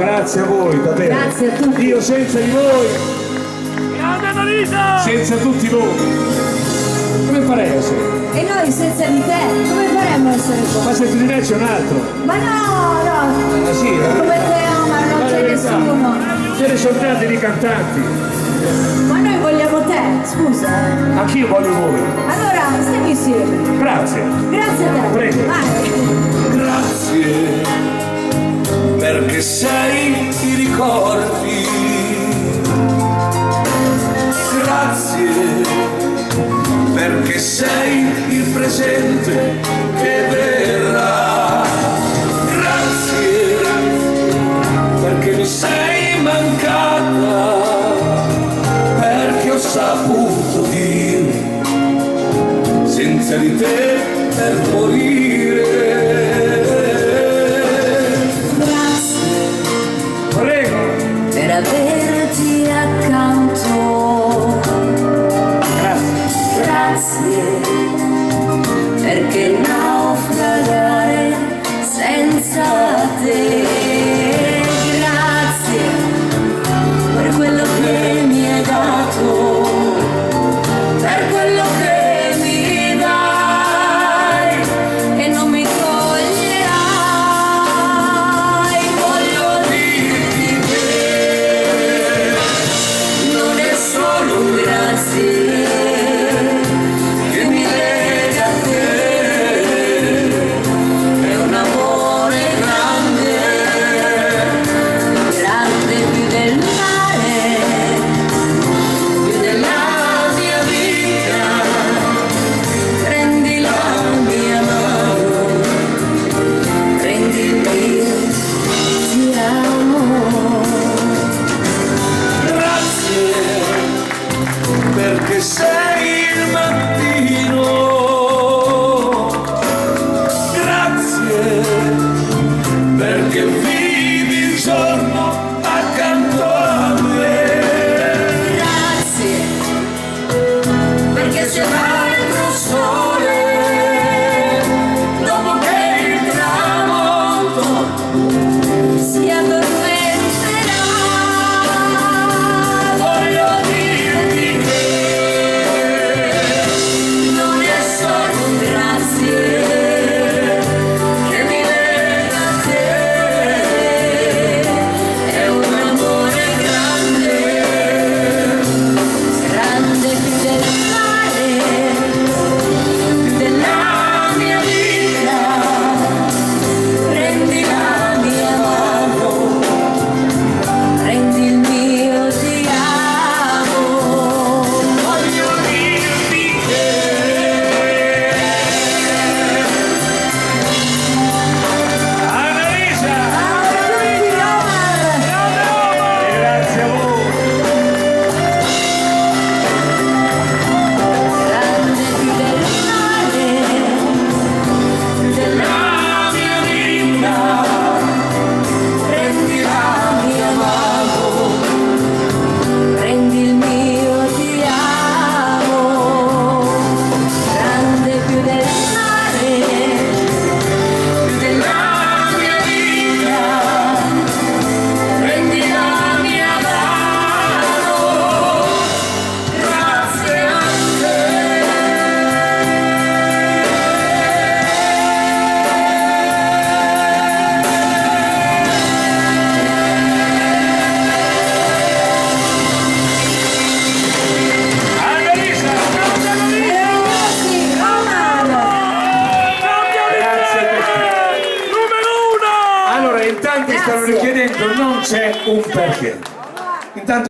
grazie a voi, davvero. Grazie a tutti. Io senza di voi, Grande Annalisa! senza tutti voi, come farei a essere? E noi senza di te, come faremmo a essere qua? Ma senza di me c'è un altro. Ma no, no! Ah sì, Come te, Omar, non c'è nessuno. Ce ne sono tanti di cantanti. Ma noi vogliamo te, scusa. Anch'io voglio voi. Allora, stiamo insieme. Grazie. Grazie a te. Prego. Vai. Grazie perché sei i ricordi. Grazie perché sei il presente che verrà. Grazie perché mi sei mancata, perché ho saputo dire senza di te per morire. Grazie Prego. per averti accanto. Grazie. Grazie perché naufragare senza te. Grazie per quello che mi hai dato, per quello che mi dai e non mi toglierai. Voglio dirti che non è solo un grazie che mi lega a te, è un amore grande, grande più del mare, più della mia vita. Prendi la mia mano, prendi il mio, ti amo. Grazie perché sei il mattino. Grazie perché vivi il giorno accanto a me. Grazie perché se va il sole dopo che il tramonto si addormenterà. Voglio dirti che non è solo un grazie che mi lega a te, è un amore grande, grande più del mare, più della mia vita. Prendi la mia mano, prendi il mio, ti amo. Voglio dirti Annalisa. Ciao a tutti, Omar. Grazie a voi. Grande più del mare, più della mia vita. Prendi la mia mano, prendi il mio, ti amo. Grande più del mare, più della mia vita. Prendi la mia mano, grazie a Annalisa. Ragazzi, Omar! Grazie a te. Numero 1! Allora, in tanti stanno Grazie. richiedendo, non c'è un perché. Intanto